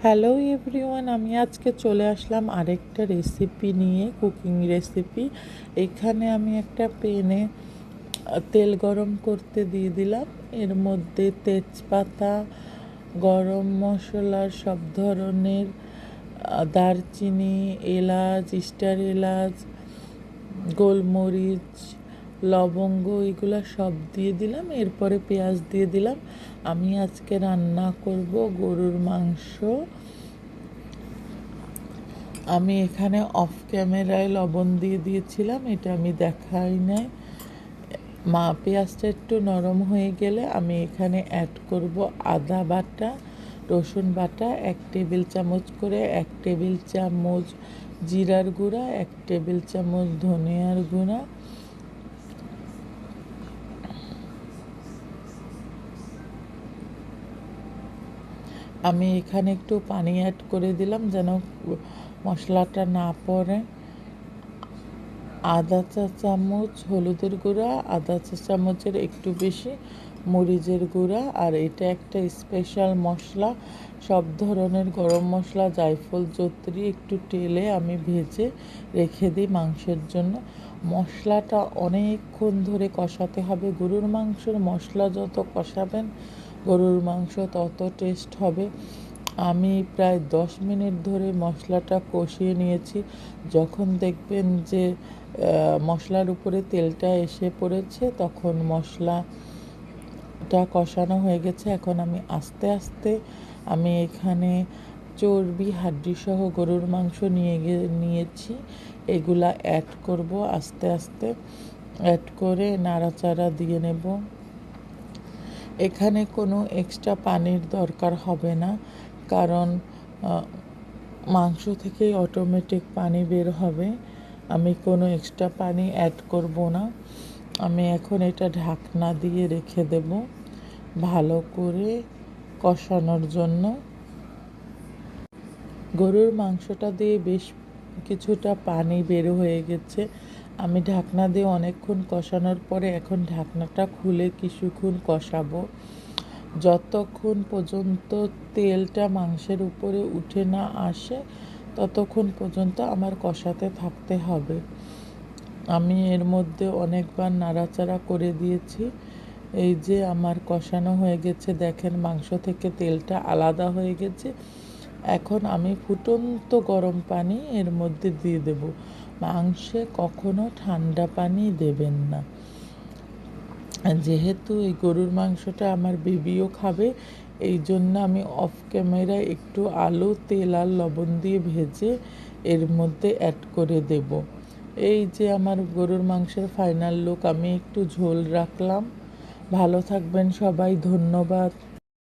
Hello everyone, আমি আজকে চলে আসলাম আরেকটা রেসিপি নিয়ে, কুকিং রেসিপি। এখানে আমি একটা প্যানে তেল গরম করতে দিয়ে দিলাম। এর মধ্যে তেজপাতা, গরম মশলা, সব ধরনের দারচিনি, এলাচ, স্টার এলাচ, গোলমরিচ, লবঙ্গ, এগুলো সব দিয়ে দিলাম। এরপরে পেঁয়াজ দিয়ে দিলাম। আমি আজকে রান্না করব গরুর মাংস। আমি এখানে অফ ক্যামেরায় লবণ দিয়ে দিয়েছিলাম, এটা আমি দেখাই নাই। পেঁয়াজটা একটু নরম হয়ে গেলে আমি এখানে অ্যাড করব আদা বাটা, রসুন বাটা 1 টেবিল চামচ করে, 1 টেবিল চামচ জিরার গুঁড়া, 1 টেবিল চামচ ধনিয়ার গুঁড়া, আমি এখানে একটু পানি অ্যাড করে দিলাম যেন মশলাটা না পড়ে। আধা চা চামচ হলুদের গুঁড়া, আধা চা চামচের একটু বেশি মরিচের গুঁড়া। আর এটা একটা স্পেশাল মশলা, সব ধরনের গরম মশলা, জায়ফল, জত্রি একটু তেলে আমি ভেজে রেখে দিই মাংসের জন্য। মশলাটা অনেকক্ষণ ধরে কষাতে হবে। গরুর মাংসের মশলা যত কষাবেন গরুর মাংস তত টেস্ট হবে। আমি প্রায় 10 মিনিট ধরে মশলাটা কষিয়ে নিয়েছি। যখন দেখবেন যে মশলার উপরে তেলটা এসে পড়েছে, তখন মশলাটা কষানো হয়ে গেছে। এখন আমি আস্তে আস্তে এখানে চর্বি হাড্ডি সহ গরুর মাংস নিয়েছি, এগুলা অ্যাড করব। আস্তে আস্তে অ্যাড করে নাড়াচাড়া দিয়ে নেব। এখানে কোনো এক্সট্রা পানির দরকার হবে না, কারণ মাংস থেকেই অটোমেটিক পানি বের হবে। আমি কোনো এক্সট্রা পানি অ্যাড করব না। আমি এখন এটা ঢাকনা দিয়ে রেখে দেব ভালো করে কষানোর জন্য। গরুর মাংসটা দিয়ে বেশ কিছুটা পানি বের হয়ে গেছে। আমি ঢাকনা দিয়ে অনেকক্ষণ কষানোর পরে এখন ঢাকনাটা খুলে কিছুক্ষণ কষাবো, যতক্ষণ পর্যন্ত তেলটা মাংসের উপরে উঠে না আসে ততক্ষণ পর্যন্ত আমার কষাতে থাকতে হবে। আমি এর মধ্যে অনেকবার নাড়াচাড়া করে দিয়েছি। এই যে আমার কষানো হয়ে গেছে, দেখেন মাংস থেকে তেলটা আলাদা হয়ে গেছে। এখন আমি ফুটন্ত গরম পানি এর মধ্যে দিয়ে দেব। মাংসে কখনো ঠান্ডা পানি দেবেন না। যেহেতু এই গরুর মাংসটা আমার বেবিও খাবে, এই জন্য আমি অফ ক্যামেরায় একটু আলু, তেল আর লবণ দিয়ে ভেজে এর মধ্যে অ্যাড করে দেব। এই যে আমার গরুর মাংসের ফাইনাল লুক। আমি একটু ঝোল রাখলাম। ভালো থাকবেন সবাই, ধন্যবাদ।